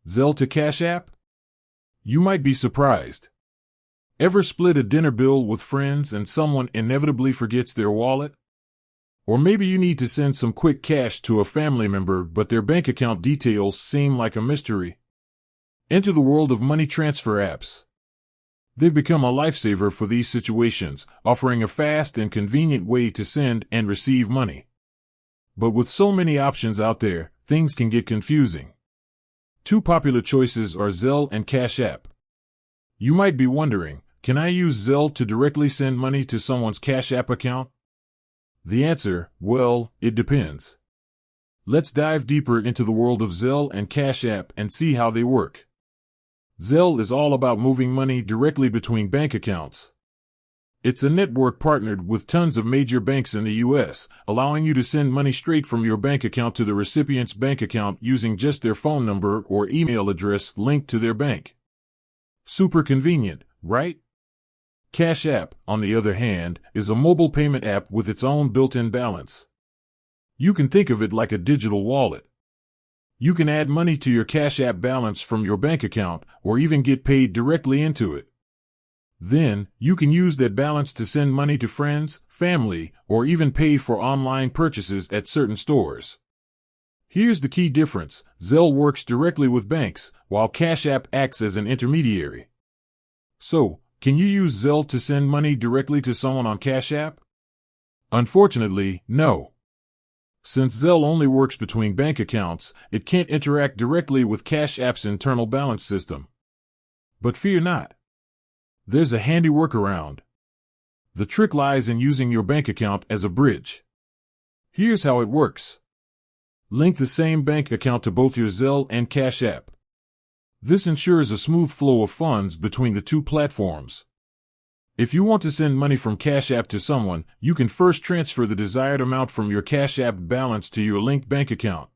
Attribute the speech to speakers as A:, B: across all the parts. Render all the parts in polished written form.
A: Zelle to Cash App? You might be surprised. Ever split a dinner bill with friends and someone inevitably forgets their wallet? Or maybe you need to send some quick cash to a family member, but their bank account details seem like a mystery. Enter the world of money transfer apps. They've become a lifesaver for these situations, offering a fast and convenient way to send and receive money. But with so many options out there, things can get confusing. Two popular choices are Zelle and Cash App. You might be wondering, can I use Zelle to directly send money to someone's Cash App account? The answer, well, it depends. Let's dive deeper into the world of Zelle and Cash App and see how they work. Zelle is all about moving money directly between bank accounts. It's a network partnered with tons of major banks in the U.S., allowing you to send money straight from your bank account to the recipient's bank account using just their phone number or email address linked to their bank. Super convenient, right? Cash App, on the other hand, is a mobile payment app with its own built-in balance. You can think of it like a digital wallet. You can add money to your Cash App balance from your bank account or even get paid directly into it. Then, you can use that balance to send money to friends, family, or even pay for online purchases at certain stores. Here's the key difference. Zelle works directly with banks, while Cash App acts as an intermediary. So, can you use Zelle to send money directly to someone on Cash App? Unfortunately, no. Since Zelle only works between bank accounts, it can't interact directly with Cash App's internal balance system. But fear not. There's a handy workaround. The trick lies in using your bank account as a bridge. Here's how it works. Link the same bank account to both your Zelle and Cash App. This ensures a smooth flow of funds between the two platforms. If you want to send money from Cash App to someone, you can first transfer the desired amount from your Cash App balance to your linked bank account.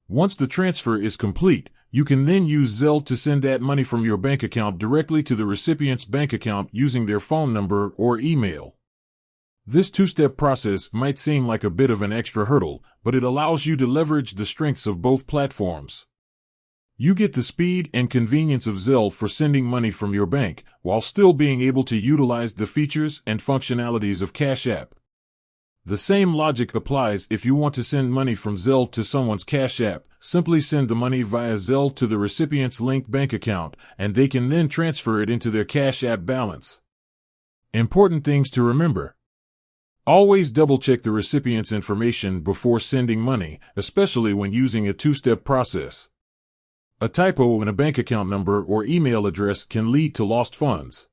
A: Once the transfer is complete, you can then use Zelle to send that money from your bank account directly to the recipient's bank account using their phone number or email. This two-step process might seem like a bit of an extra hurdle, but it allows you to leverage the strengths of both platforms. You get the speed and convenience of Zelle for sending money from your bank, while still being able to utilize the features and functionalities of Cash App. The same logic applies if you want to send money from Zelle to someone's Cash App. Simply send the money via Zelle to the recipient's linked bank account, and they can then transfer it into their Cash App balance. Important things to remember. Always double-check the recipient's information before sending money, especially when using a two-step process. A typo in a bank account number or email address can lead to lost funds.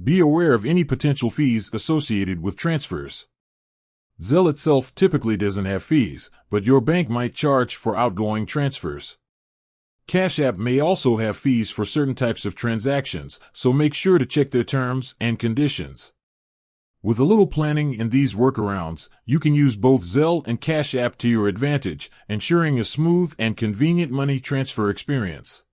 A: Be aware of any potential fees associated with transfers. Zelle itself typically doesn't have fees, but your bank might charge for outgoing transfers. Cash App may also have fees for certain types of transactions, so make sure to check their terms and conditions. With a little planning and these workarounds, you can use both Zelle and Cash App to your advantage, ensuring a smooth and convenient money transfer experience.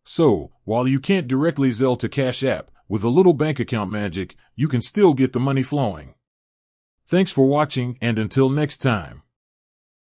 A: So, while you can't directly Zelle to Cash App, with a little bank account magic, you can still get the money flowing. Thanks for watching, and until next time.